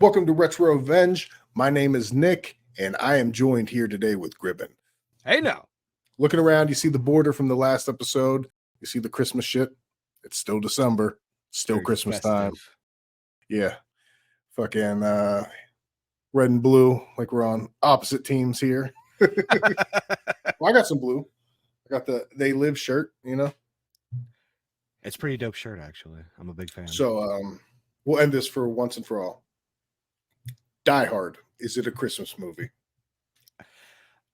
Welcome to Retro Revenge. My name is Nick, and I am joined here today with Gribbon. Hey now. Looking around, you see the border from the last episode. You see the Christmas shit. It's still December. Still Very Christmas festive. time. Yeah. Fucking red and blue, like we're on opposite teams here. Well, I got some blue. I got the They Live shirt, you know? It's a pretty dope shirt, actually. I'm a big fan. So we'll end this for once and for all. Die Hard. Is it a Christmas movie?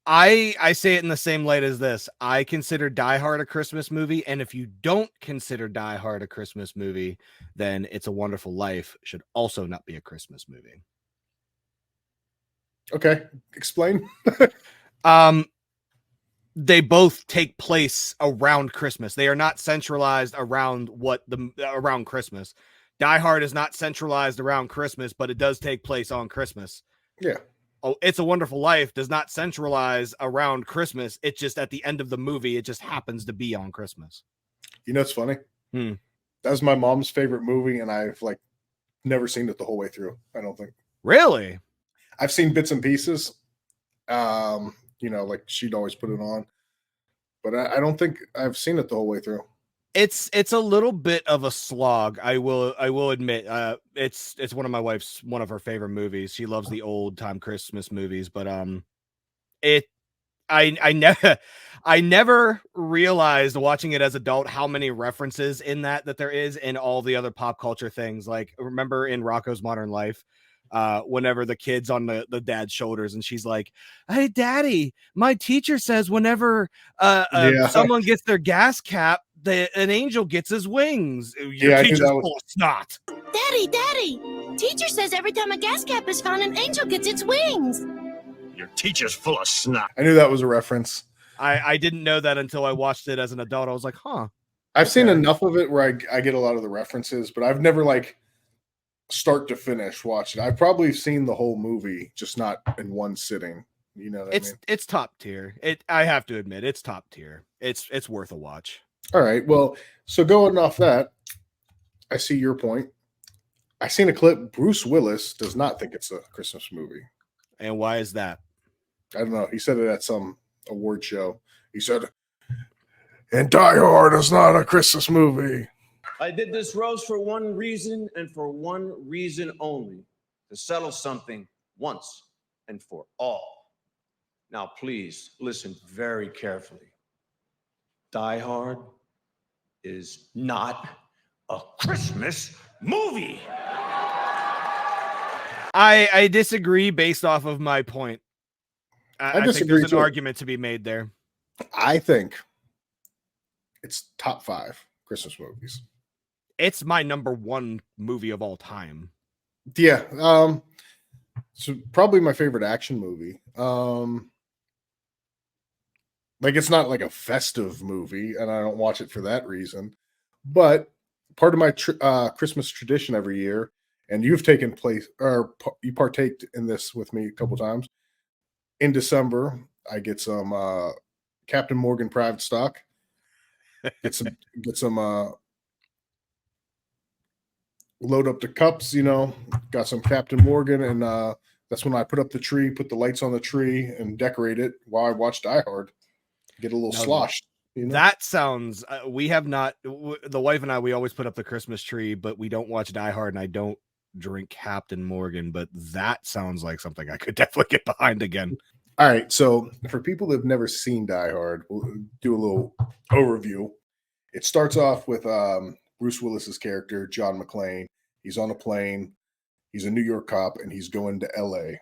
I say it in the same light as this. I consider Die Hard a Christmas movie, and if you don't consider Die Hard a Christmas movie, then It's a Wonderful Life should also not be a Christmas movie. Okay, explain. They both take place around Christmas. They are not centralized around around Christmas. Die Hard is not centralized around Christmas, but it does take place on Christmas. Yeah. Oh, It's a Wonderful Life does not centralize around Christmas. It's just at the end of the movie, it just happens to be on Christmas. You know, it's funny. That was my mom's favorite movie, and I've never seen it the whole way through. I don't think. Really? I've seen bits and pieces. She'd always put it on, but I don't think I've seen it the whole way through. It's a little bit of a slog. I will admit. It's one of her favorite movies. She loves the old time Christmas movies, but I never realized watching it as an adult how many references in that there is in all the other pop culture things. Like, remember in Rocko's Modern Life, whenever the kid's on the dad's shoulders and she's like, "Hey daddy, my teacher says whenever someone gets their gas cap, an angel gets his wings." Your teacher's full of snot. Daddy, teacher says every time a gas cap is found, an angel gets its wings. Your teacher's full of snot. I knew that was a reference. I didn't know that until I watched it as an adult. I was like, huh. I've seen enough of it where I get a lot of the references, but I've never start to finish watch it. I've probably seen the whole movie, just not in one sitting. You know what I mean? It's top tier. I have to admit, it's top tier. It's worth a watch. All right. Well, so going off that, I see your point. I seen a clip. Bruce Willis does not think it's a Christmas movie. And why is that? I don't know. He said it at some award show. He said, "And Die Hard is not a Christmas movie." I did this roast for one reason and for one reason only, to settle something once and for all. Now, please listen very carefully. Die Hard is not a Christmas movie. I disagree based off of my point. I think there's an argument to be made there. I think it's top 5 Christmas movies. It's my number 1 movie of all time. Yeah. So probably my favorite action movie. It's not like a festive movie, and I don't watch it for that reason. But part of my Christmas tradition every year, and you've taken place, or you partaked in this with me a couple times. In December, I get some Captain Morgan Private Stock. Get some load up the cups, got some Captain Morgan, and that's when I put up the tree, put the lights on the tree, and decorate it while I watch Die Hard. Get a little sloshed. That sounds. We have not. The wife and I, we always put up the Christmas tree, but we don't watch Die Hard, and I don't drink Captain Morgan. But that sounds like something I could definitely get behind again. All right, so for people that have never seen Die Hard, we'll do a little overview. It starts off with Bruce Willis's character, John McClane. He's on a plane. He's a New York cop, and he's going to L.A.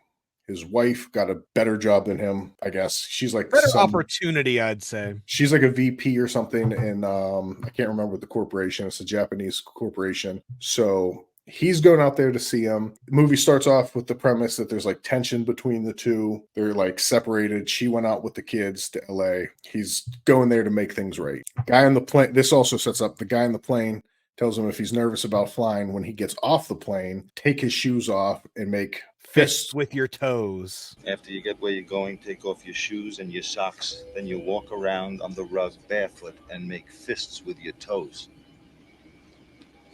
His wife got a better job than him, I guess. She's like better opportunity, I'd say. She's like a VP or something, and I can't remember the corporation. It's a Japanese corporation. So he's going out there to see him. The movie starts off with the premise that there's tension between the two. They're separated. She went out with the kids to LA. He's going there to make things right. Guy on the plane. This also sets up the guy on the plane tells him if he's nervous about flying, when he gets off the plane, take his shoes off and make fists with your toes. After you get where you're going, take off your shoes and your socks. Then you walk around on the rug barefoot and make fists with your toes.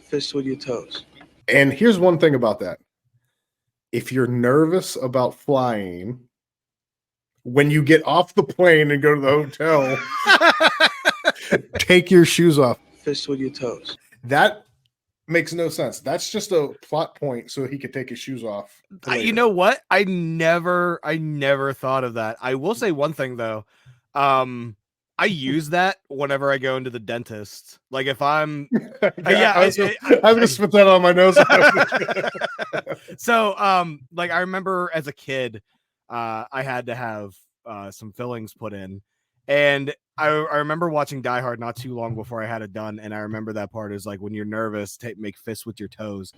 Fists with your toes. And here's one thing about that. if you're nervous about flying, when you get off the plane and go to the hotel, take your shoes off. Fist with your toes. That makes no sense. That's just a plot point so he could take his shoes off. You know what? I never thought of that. I will say one thing though. I use that whenever I go into the dentist. Like if I'm I was gonna spit that on my nose. So like I remember as a kid, I had to have some fillings put in, and I remember watching Die Hard not too long before I had it done, and I remember that part is like when you're nervous, make fists with your toes.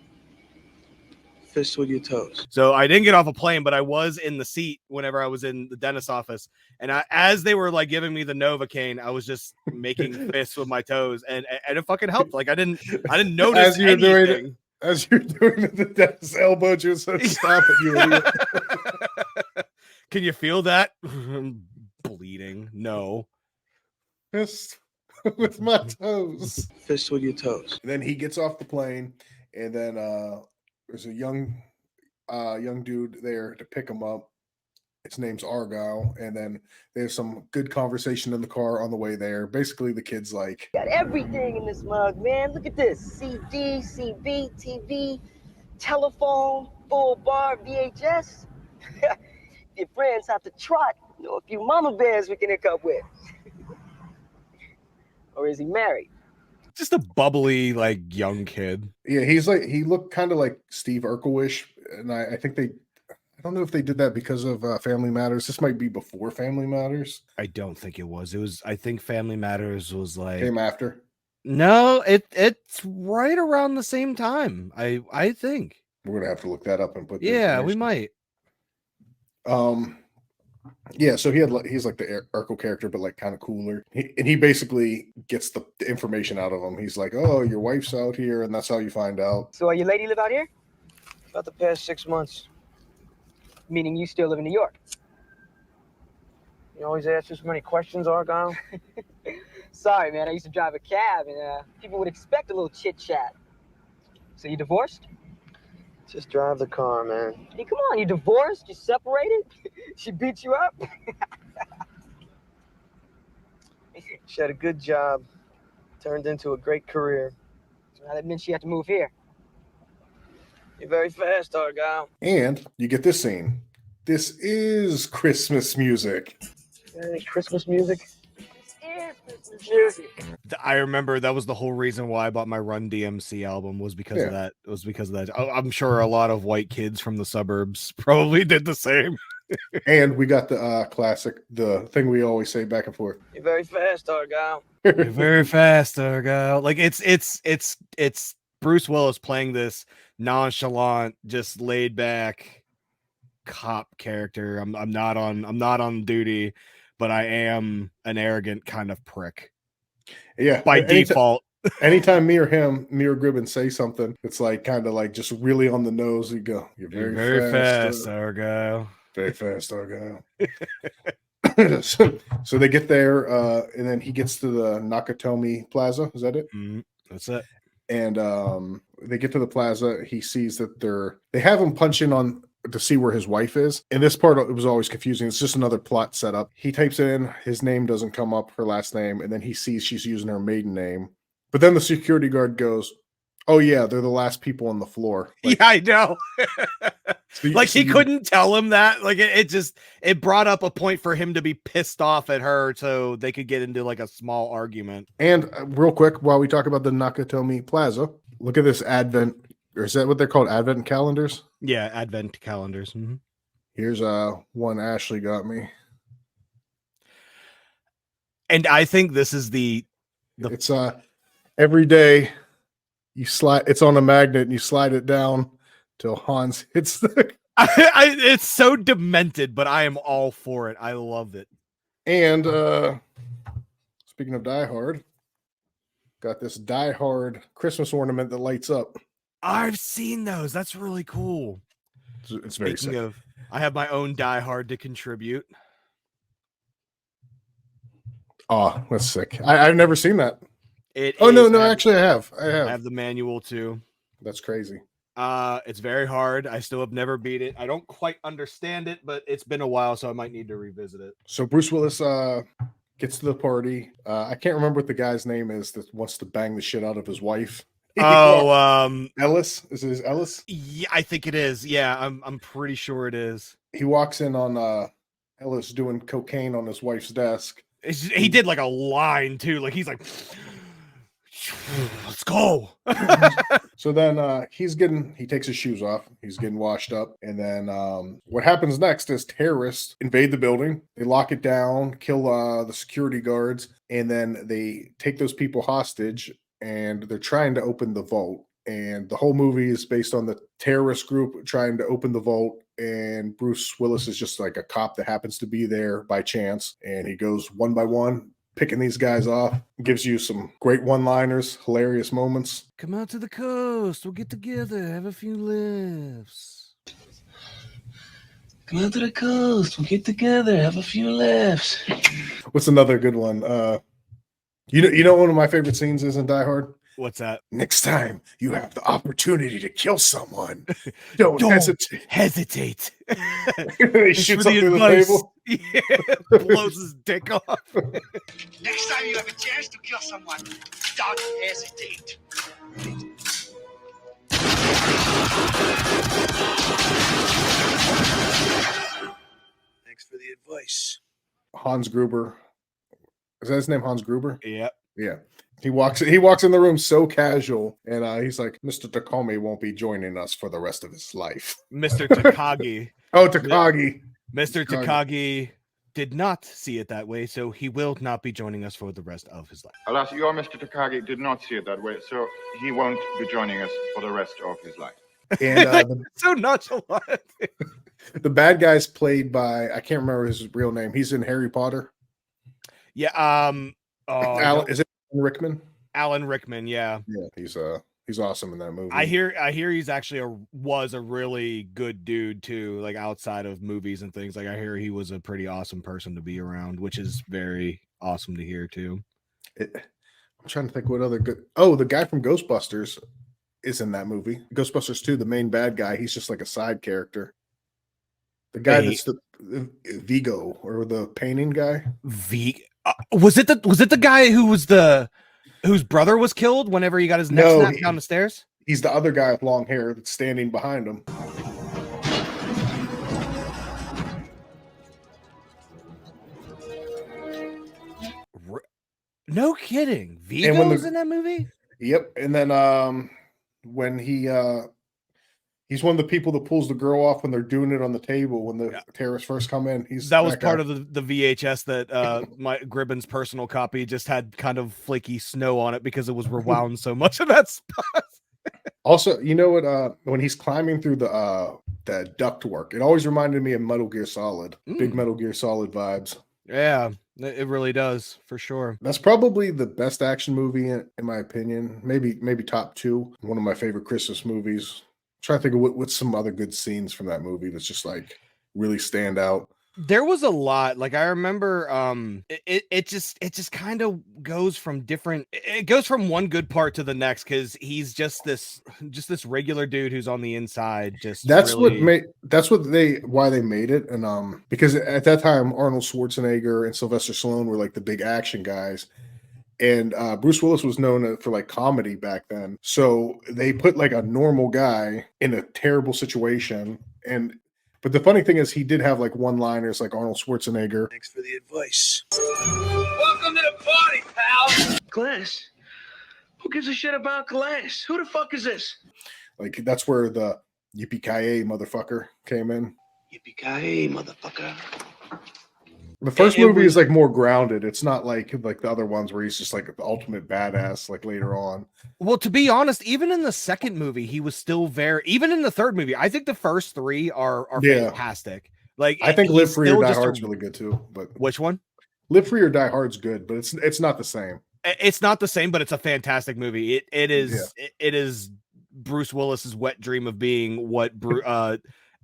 Fist with your toes. So I didn't get off a plane, but I was in the seat whenever I was in the dentist's office, and as they were like giving me the Novocaine, I was just making fists with my toes, and it fucking helped. Like I didn't notice as you're anything. doing it, as you're doing it, the dentist elbowed you and said, "Stop it, you idiot." Can you feel that? Bleeding? No. Fist with my toes. Fist with your toes. And then he gets off the plane, and then there's a young dude there to pick him up. His name's Argyle, and then there's some good conversation in the car on the way there. Basically, the kid's like, Got everything in this mug, man. Look at this. CD, CB, TV, telephone, full bar, VHS. Your friends have to trot. You know, a few mama bears we can hook up with. Or is he married? Just a bubbly, like, young kid. yeah, he looked kind of like Steve Urkel-ish, and I think I don't know if they did that because of Family Matters. This might be before Family Matters. I don't think it was. I think Family Matters was like Came after. No, it's right around the same time. I think. We're gonna have to look that up and put. Yeah, we might. Yeah, so he's like the Urkel character, but like kind of cooler. He basically gets the information out of him. He's like, "Oh, your wife's out here," and that's how you find out. So your lady live out here? About the past 6 months. Meaning you still live in New York? You always ask so many questions, Argyle. Sorry, man. I used to drive a cab, and people would expect a little chit chat. So you divorced? Just drive the car, man. Hey, come on. You divorced? You separated? She beat you up? She had a good job. Turned into a great career. So that meant she had to move here. You're very fast, Argyle. And you get this scene. This is Christmas music. Any Christmas music? I remember that was the whole reason why I bought my Run DMC album was because of that. It was because of that. I'm sure a lot of white kids from the suburbs probably did the same. And we got the classic, the thing we always say back and forth. You're very fast, Argyle. You're very fast, Argyle. Like it's Bruce Willis playing this nonchalant, just laid back cop character. I'm not on duty, but I am an arrogant kind of prick. Yeah, by default. Anytime me or Gribbon say something, it's like kind of like just really on the nose. You go, you're very fast, Argyle. Very fast, Argyle. so they get there, and then he gets to the Nakatomi Plaza. Is that it? That's it. And they get to the plaza. He sees that they have him punch in on to see where his wife is. And this part, it was always confusing. It's just another plot setup. He types it in, his name doesn't come up, her last name, and then he sees she's using her maiden name. But then the security guard goes, "Oh yeah, they're the last people on the floor." Like, yeah, I know. Like he couldn't tell him that. Like it brought up a point for him to be pissed off at her, so they could get into like a small argument. And real quick, while we talk about the Nakatomi Plaza, look at this Advent, or is that what they're called? Advent calendars? Yeah, Advent calendars. Mm-hmm. Here's one Ashley got me, and I think this is the it's every day. You slide. It's on a magnet, and you slide it down till Hans hits the. It's so demented, but I am all for it. I love it. And speaking of Die Hard, got this Die Hard Christmas ornament that lights up. I've seen those. That's really cool. It's very sick. I have my own Die Hard to contribute. Oh, that's sick. I've never seen that. No, actually I have. I have the manual too. That's crazy. It's very hard. I still have never beat it. I don't quite understand it, but it's been a while, so I might need to revisit it. So Bruce Willis gets to the party. I can't remember what the guy's name is that wants to bang the shit out of his wife. Ellis? Is it Ellis? Yeah, I think it is. Yeah, I'm pretty sure it is. He walks in on Ellis doing cocaine on his wife's desk. He did like a line too. Like he's like, let's go. So then he takes his shoes off. He's getting washed up. And then what happens next is terrorists invade the building. They lock it down, kill the security guards, and then they take those people hostage, and they're trying to open the vault. And the whole movie is based on the terrorist group trying to open the vault. And Bruce Willis is just like a cop that happens to be there by chance. And he goes one by one, picking these guys off. Gives you some great one-liners, hilarious moments. Come out to the coast. We'll get together, have a few laughs. Come out to the coast. We'll get together, have a few laughs. What's another good one? You know one of my favorite scenes is in Die Hard? What's that? Next time you have the opportunity to kill someone, don't hesitate. He shoots up through the table. Yeah, blows his dick off. Next time you have a chance to kill someone, don't hesitate. Thanks for the advice. Hans Gruber. Is that his name, Hans Gruber? Yep. Yeah. He walks in the room so casual, and he's like, Mr. Takumi won't be joining us for the rest of his life. Mr. Takagi. Oh, Takagi. Mr. Takagi did not see it that way, so he will not be joining us for the rest of his life. Alas, your Mr. Takagi did not see it that way, so he won't be joining us for the rest of his life. And so nonchalant. The bad guy's played by, I can't remember his real name. He's in Harry Potter. Yeah. Is it Rickman? Alan Rickman, yeah. Yeah, he's awesome in that movie. I hear he's actually was a really good dude too, like outside of movies and things. Like I hear he was a pretty awesome person to be around, which is very awesome to hear too. I'm trying to think what other good. Oh, the guy from Ghostbusters is in that movie. Ghostbusters 2, the main bad guy. He's just like a side character. The guy that's the Vigo, or the painting guy. Was it the guy whose brother was killed whenever he got his neck snapped down the stairs? He's the other guy with long hair that's standing behind him. No kidding. Vigo's in that movie? Yep. And then when he's one of the people that pulls the girl off when they're doing it on the table when the terrorists first come in. That was part of the VHS that my Gribbon's personal copy just had kind of flaky snow on it because it was rewound so much of that spot. Also, you know what? When he's climbing through the ductwork, it always reminded me of Metal Gear Solid. Big Metal Gear Solid vibes. Yeah, it really does, for sure. That's probably the best action movie in my opinion. Maybe top 2. One of my favorite Christmas movies. Trying to think of what's some other good scenes from that movie that's just like really stand out. There was a lot. Like I remember it just kind of goes from one good part to the next, because he's just this regular dude who's on the inside. Why they made it. And because at that time Arnold Schwarzenegger and Sylvester Stallone were like the big action guys. And Bruce Willis was known for like comedy back then. So they put like a normal guy in a terrible situation. But the funny thing is he did have like one-liners like Arnold Schwarzenegger. Thanks for the advice. Welcome to the party, pal. Glass? Who gives a shit about glass? Who the fuck is this? Like that's where the yippee-ki-yay motherfucker came in. Yippee-ki-yay, motherfucker. The first movie is like more grounded. It's not like the other ones where he's just like the ultimate badass like later on. Well, to be honest, even in the second movie, he was still even in the third movie, I think the first 3 are fantastic. Like I think Live Free or Die Hard's really good too. But which one? Live Free or Die Hard's good, but it's not the same. It's not the same, but it's a fantastic movie. It is Bruce Willis's wet dream of being what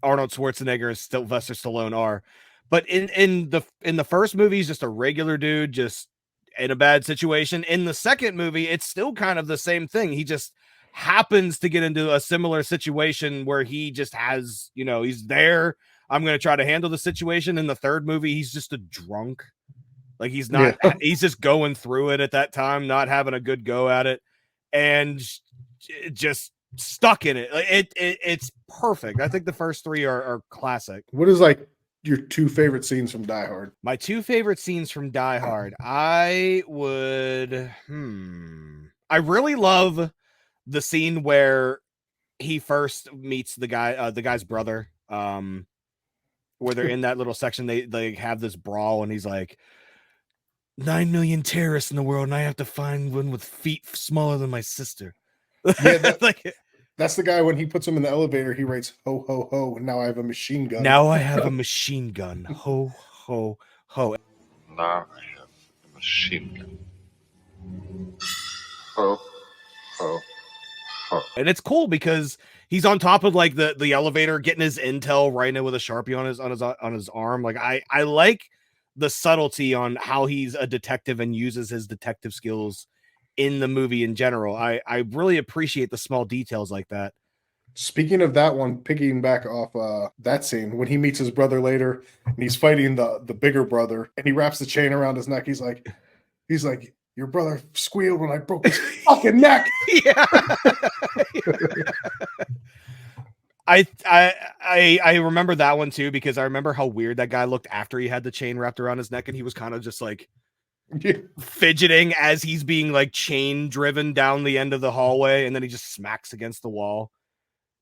Arnold Schwarzenegger and Sylvester Stallone are. But in the first movie, he's just a regular dude, just in a bad situation. In the second movie, it's still kind of the same thing. He just happens to get into a similar situation where he just has, you know, he's there. I'm going to try to handle the situation. In the third movie, he's just a drunk. Like he's not, he's just going through it at that time, not having a good go at it, and just stuck in it. Like it's perfect. I think the first three are classic. What is like your two favorite scenes from Die Hard? My two favorite scenes from Die Hard, I would, I really love the scene where he first meets the guy's brother, where they're in that little section, they have this brawl, and he's like, 9 million terrorists in the world, and I have to find one with feet smaller than my sister. Yeah, that's the guy when he puts him in the elevator, he writes, ho, ho, ho, now I have a machine gun. Now I have a machine gun. Ho, ho, ho. Now I have a machine gun. Ho, ho, ho. And it's cool because he's on top of like the elevator, getting his intel, writing it with a Sharpie on his arm. Like I like the subtlety on how he's a detective and uses his detective skills in the movie in general. I really appreciate the small details like that. Speaking of that one, picking back off that scene, when he meets his brother later and he's fighting the bigger brother and he wraps the chain around his neck, he's like, your brother squealed when I broke his fucking neck. Yeah. I remember that one too, because I remember how weird that guy looked after he had the chain wrapped around his neck, and he was kind of just like fidgeting as he's being like chain driven down the end of the hallway, and then he just smacks against the wall.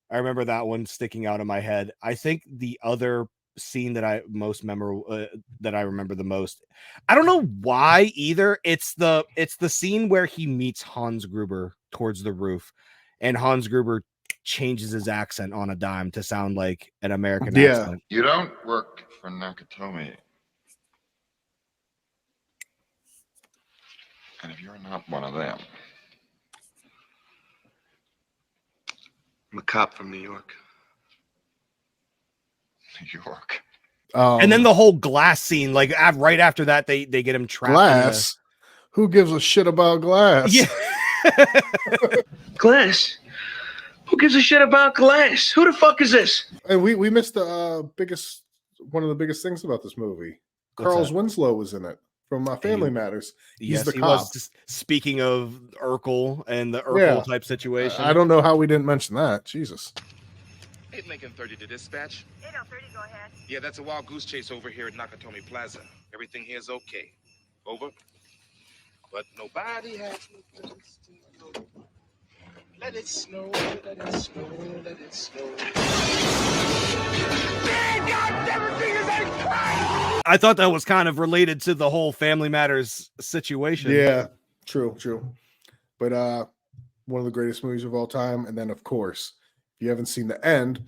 I remember that one sticking out in my head. I think the other scene that I remember the most, I don't know why either. It's the scene where he meets Hans Gruber towards the roof, and Hans Gruber changes his accent on a dime to sound like an American accent. You don't work for Nakatomi. And if you're not one of them. I'm a cop from New York. New York. And then the whole glass scene, like right after that, they get him trapped. Glass? Who gives a shit about glass? Yeah. Glass? Who gives a shit about glass? Who the fuck is this? And we missed the one of the biggest things about this movie. Carl Winslow was in it from Family Matters. He's the cop. Was. Speaking of Urkel and the Urkel type situation, I don't know how we didn't mention that. Jesus. 8 Lincoln 30 to dispatch. 8030, go ahead. Yeah, that's a wild goose chase over here at Nakatomi Plaza. Everything here is okay. Over. But nobody has no place to go. Let it snow, let it snow, let it snow. I thought that was kind of related to the whole Family Matters situation. Yeah, true. But one of the greatest movies of all time. And then, of course, if you haven't seen the end,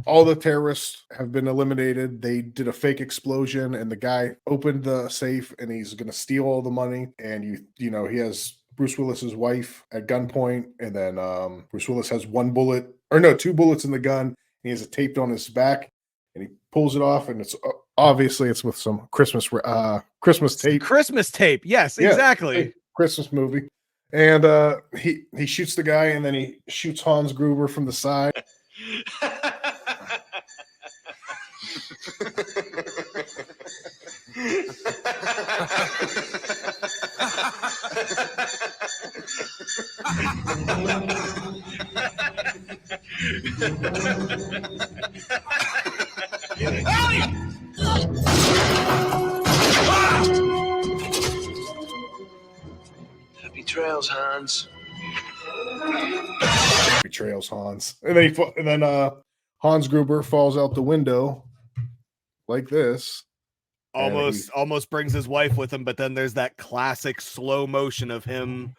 all the terrorists have been eliminated. They did a fake explosion, and the guy opened the safe, and he's going to steal all the money. And he has Bruce Willis's wife at gunpoint, and then Bruce Willis has 2 bullets in the gun, and he has it taped on his back, and he pulls it off, and it's obviously with some Christmas tape. Christmas tape, yes, exactly. Christmas movie, and he shoots the guy, and then he shoots Hans Gruber from the side. Happy trails, Hans. Betrayals Hans, and then Hans Gruber falls out the window like this. Almost brings his wife with him, but then there's that classic slow motion of him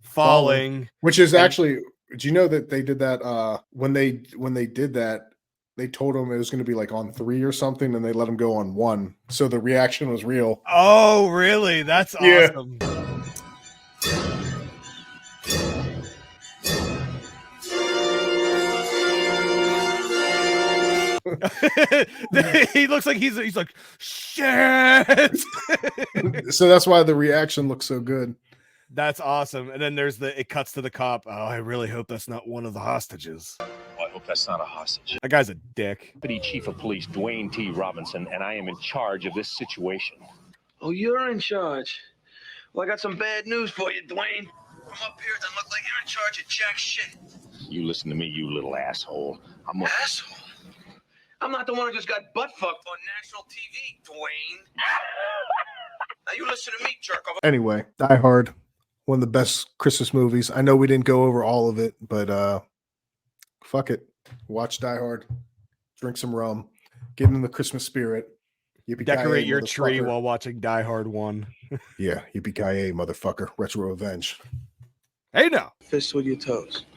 falling, which is actually. Do you know that they did that when they did that? They told him it was going to be like on 3 or something, and they let him go on 1, so the reaction was real. Oh, really? That's awesome. He looks like he's like shit. So that's why the reaction looks so good. That's awesome. And then there's it cuts to the cop. Oh, I really hope that's not one of the hostages. Well, I hope that's not a hostage. That guy's a dick. Deputy Chief of Police Dwayne T. Robinson, and I am in charge of this situation. Oh, you're in charge. Well, I got some bad news for you, Dwayne. From up here, it doesn't look like you're in charge of jack shit. You listen to me, you little asshole. Asshole? I'm not the one who just got butt fucked on national TV, Dwayne. Now you listen to me, jerk off. Anyway, Die Hard, one of the best Christmas movies. I know we didn't go over all of it, but fuck it. Watch Die Hard, drink some rum, get in the Christmas spirit. Decorate your tree while watching Die Hard 1. Yeah, yippee-ki-yay, motherfucker. Retro Revenge. Hey now. Fist with your toes.